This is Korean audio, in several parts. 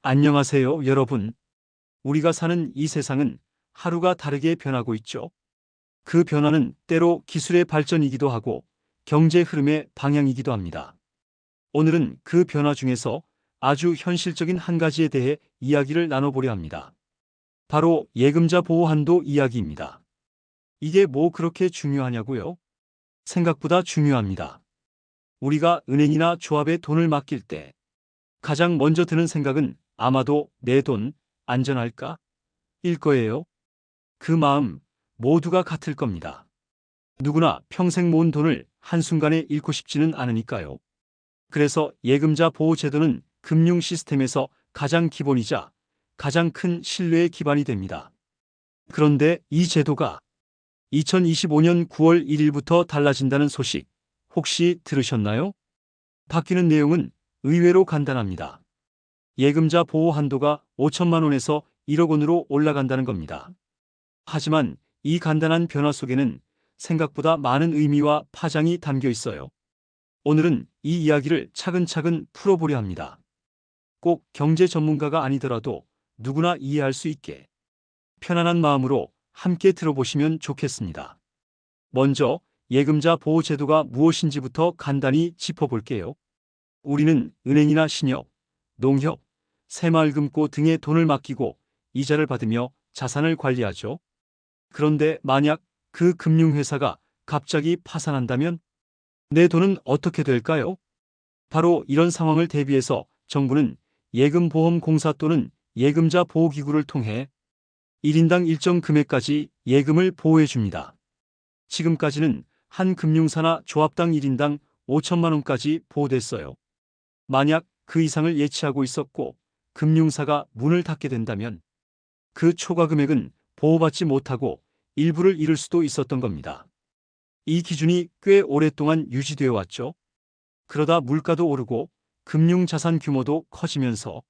안녕하세요, 여러분. 우리가 사는 이 세상은 하루가 다르게 변하고 있죠. 그 변화는 때로 기술의 발전이기도 하고 경제 흐름의 방향이기도 합니다. 오늘은 그 변화 중에서 아주 현실적인 한 가지에 대해 이야기를 나눠보려 합니다. 바로 예금자 보호 한도 이야기입니다. 이게 뭐 그렇게 중요하냐고요? 생각보다 중요합니다. 우리가 은행이나 조합에 돈을 맡길 때 가장 먼저 드는 생각은 아마도 내 돈 안전할까? 일 거예요. 그 마음 모두가 같을 겁니다. 누구나 평생 모은 돈을 한순간에 잃고 싶지는 않으니까요. 그래서 예금자 보호 제도는 금융 시스템에서 가장 기본이자 가장 큰 신뢰의 기반이 됩니다. 그런데 이 제도가 2025년 9월 1일부터 달라진다는 소식 혹시 들으셨나요? 바뀌는 내용은 의외로 간단합니다. 예금자 보호 한도가 5천만 원에서 1억 원으로 올라간다는 겁니다. 하지만 이 간단한 변화 속에는 생각보다 많은 의미와 파장이 담겨 있어요. 오늘은 이 이야기를 차근차근 풀어보려 합니다. 꼭 경제 전문가가 아니더라도 누구나 이해할 수 있게 편안한 마음으로 함께 들어보시면 좋겠습니다. 먼저 예금자 보호 제도가 무엇인지부터 간단히 짚어볼게요. 우리는 은행이나 신협, 농협, 새마을금고 등에 돈을 맡기고 이자를 받으며 자산을 관리하죠. 그런데 만약 그 금융회사가 갑자기 파산한다면 내 돈은 어떻게 될까요? 바로 이런 상황을 대비해서 정부는 예금보험공사 또는 예금자 보호기구를 통해 1인당 일정 금액까지 예금을 보호해 줍니다. 지금까지는 한 금융사나 조합당 1인당 5천만 원까지 보호됐어요. 만약 그 이상을 예치하고 있었고 금융사가 문을 닫게 된다면 그 초과 금액은 보호받지 못하고 일부를 잃을 수도 있었던 겁니다. 이 기준이 꽤 오랫동안 유지되어 왔죠. 그러다 물가도 오르고 금융자산 규모도 커지면서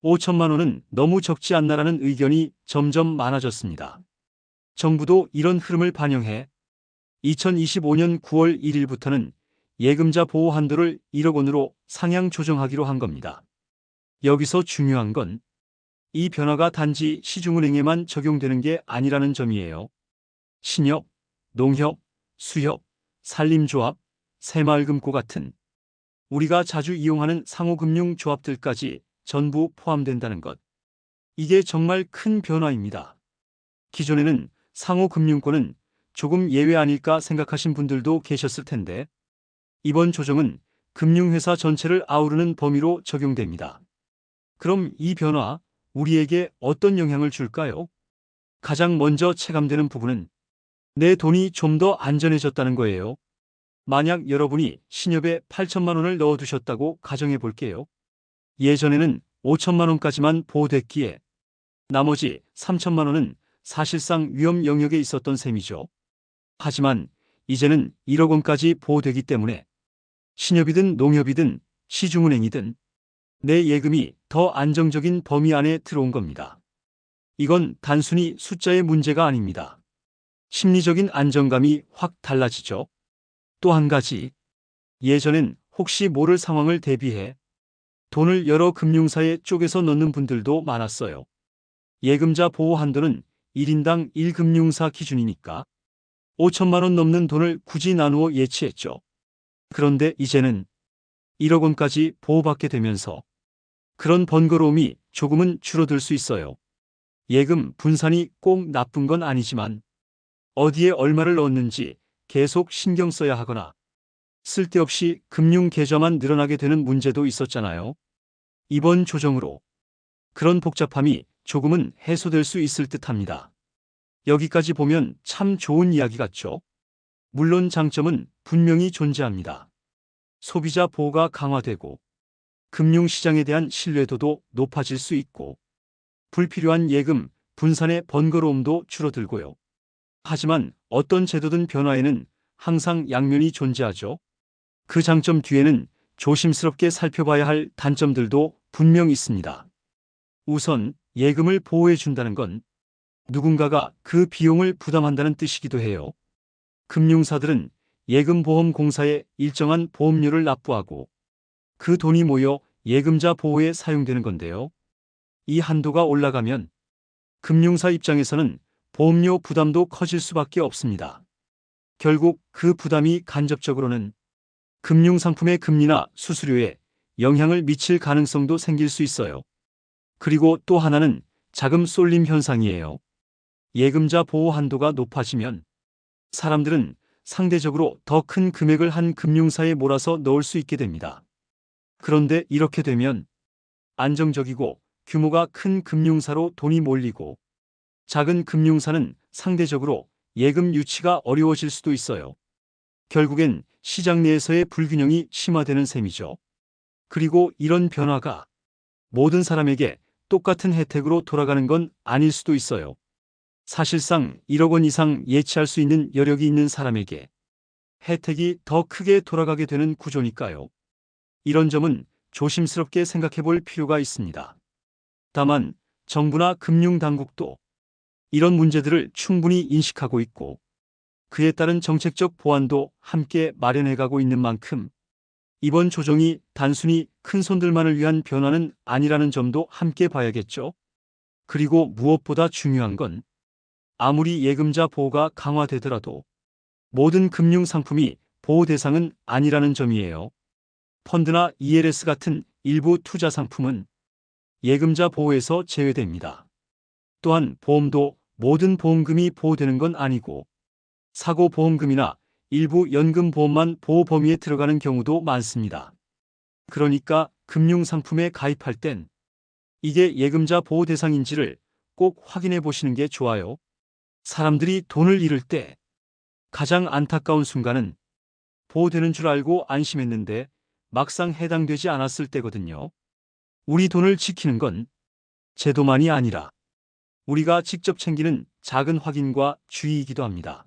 5천만 원은 너무 적지 않나라는 의견이 점점 많아졌습니다. 정부도 이런 흐름을 반영해 2025년 9월 1일부터는 예금자 보호 한도를 1억 원으로 상향 조정하기로 한 겁니다. 여기서 중요한 건 이 변화가 단지 시중은행에만 적용되는 게 아니라는 점이에요. 신협, 농협, 수협, 산림조합, 새마을금고 같은 우리가 자주 이용하는 상호금융조합들까지 전부 포함된다는 것. 이게 정말 큰 변화입니다. 기존에는 상호금융권은 조금 예외 아닐까 생각하신 분들도 계셨을 텐데 이번 조정은 금융회사 전체를 아우르는 범위로 적용됩니다. 그럼 이 변화, 우리에게 어떤 영향을 줄까요? 가장 먼저 체감되는 부분은 내 돈이 좀 더 안전해졌다는 거예요. 만약 여러분이 신협에 8천만 원을 넣어두셨다고 가정해 볼게요. 예전에는 5천만 원까지만 보호됐기에 나머지 3천만 원은 사실상 위험 영역에 있었던 셈이죠. 하지만 이제는 1억 원까지 보호되기 때문에 신협이든 농협이든 시중은행이든 내 예금이 더 안정적인 범위 안에 들어온 겁니다. 이건 단순히 숫자의 문제가 아닙니다. 심리적인 안정감이 확 달라지죠. 또 한 가지, 예전엔 혹시 모를 상황을 대비해 돈을 여러 금융사에 쪼개서 넣는 분들도 많았어요. 예금자 보호 한도는 1인당 1금융사 기준이니까 5천만 원 넘는 돈을 굳이 나누어 예치했죠. 그런데 이제는 1억 원까지 보호받게 되면서 그런 번거로움이 조금은 줄어들 수 있어요. 예금 분산이 꼭 나쁜 건 아니지만 어디에 얼마를 넣었는지 계속 신경 써야 하거나 쓸데없이 금융 계좌만 늘어나게 되는 문제도 있었잖아요. 이번 조정으로 그런 복잡함이 조금은 해소될 수 있을 듯합니다. 여기까지 보면 참 좋은 이야기 같죠? 물론 장점은 분명히 존재합니다. 소비자 보호가 강화되고 금융시장에 대한 신뢰도도 높아질 수 있고 불필요한 예금 분산의 번거로움도 줄어들고요. 하지만 어떤 제도든 변화에는 항상 양면이 존재하죠. 그 장점 뒤에는 조심스럽게 살펴봐야 할 단점들도 분명 있습니다. 우선 예금을 보호해 준다는 건 누군가가 그 비용을 부담한다는 뜻이기도 해요. 금융사들은 예금보험공사에 일정한 보험료를 납부하고 그 돈이 모여 예금자 보호에 사용되는 건데요. 이 한도가 올라가면 금융사 입장에서는 보험료 부담도 커질 수밖에 없습니다. 결국 그 부담이 간접적으로는 금융상품의 금리나 수수료에 영향을 미칠 가능성도 생길 수 있어요. 그리고 또 하나는 자금 쏠림 현상이에요. 예금자 보호 한도가 높아지면 사람들은 상대적으로 더 큰 금액을 한 금융사에 몰아서 넣을 수 있게 됩니다. 그런데 이렇게 되면 안정적이고 규모가 큰 금융사로 돈이 몰리고 작은 금융사는 상대적으로 예금 유치가 어려워질 수도 있어요. 결국엔 시장 내에서의 불균형이 심화되는 셈이죠. 그리고 이런 변화가 모든 사람에게 똑같은 혜택으로 돌아가는 건 아닐 수도 있어요. 사실상 1억 원 이상 예치할 수 있는 여력이 있는 사람에게 혜택이 더 크게 돌아가게 되는 구조니까요. 이런 점은 조심스럽게 생각해 볼 필요가 있습니다. 다만 정부나 금융당국도 이런 문제들을 충분히 인식하고 있고 그에 따른 정책적 보완도 함께 마련해 가고 있는 만큼 이번 조정이 단순히 큰손들만을 위한 변화는 아니라는 점도 함께 봐야겠죠. 그리고 무엇보다 중요한 건 아무리 예금자 보호가 강화되더라도 모든 금융상품이 보호 대상은 아니라는 점이에요. 펀드나 ELS 같은 일부 투자 상품은 예금자 보호에서 제외됩니다. 또한 보험도 모든 보험금이 보호되는 건 아니고 사고보험금이나 일부 연금보험만 보호 범위에 들어가는 경우도 많습니다. 그러니까 금융상품에 가입할 땐 이게 예금자 보호 대상인지를 꼭 확인해 보시는 게 좋아요. 사람들이 돈을 잃을 때 가장 안타까운 순간은 보호되는 줄 알고 안심했는데 막상 해당되지 않았을 때거든요. 우리 돈을 지키는 건 제도만이 아니라 우리가 직접 챙기는 작은 확인과 주의이기도 합니다.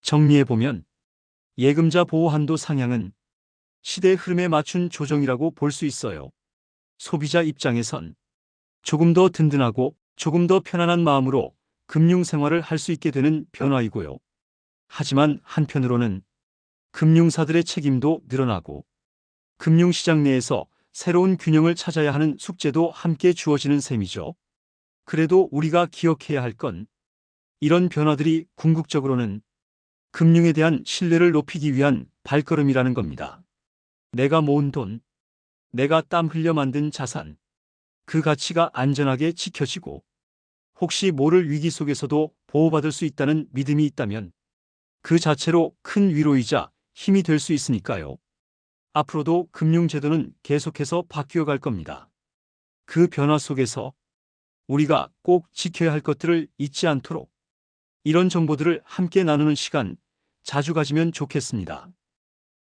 정리해보면 예금자 보호 한도 상향은 시대의 흐름에 맞춘 조정이라고 볼 수 있어요. 소비자 입장에선 조금 더 든든하고 조금 더 편안한 마음으로 금융생활을 할 수 있게 되는 변화이고요. 하지만 한편으로는 금융사들의 책임도 늘어나고 금융시장 내에서 새로운 균형을 찾아야 하는 숙제도 함께 주어지는 셈이죠. 그래도 우리가 기억해야 할 건 이런 변화들이 궁극적으로는 금융에 대한 신뢰를 높이기 위한 발걸음이라는 겁니다. 내가 모은 돈, 내가 땀 흘려 만든 자산, 그 가치가 안전하게 지켜지고 혹시 모를 위기 속에서도 보호받을 수 있다는 믿음이 있다면 그 자체로 큰 위로이자 힘이 될 수 있으니까요. 앞으로도 금융제도는 계속해서 바뀌어 갈 겁니다. 그 변화 속에서 우리가 꼭 지켜야 할 것들을 잊지 않도록 이런 정보들을 함께 나누는 시간 자주 가지면 좋겠습니다.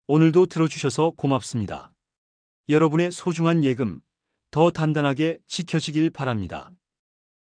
오늘도 들어주셔서 고맙습니다. 여러분의 소중한 예금 더 단단하게 지켜지길 바랍니다.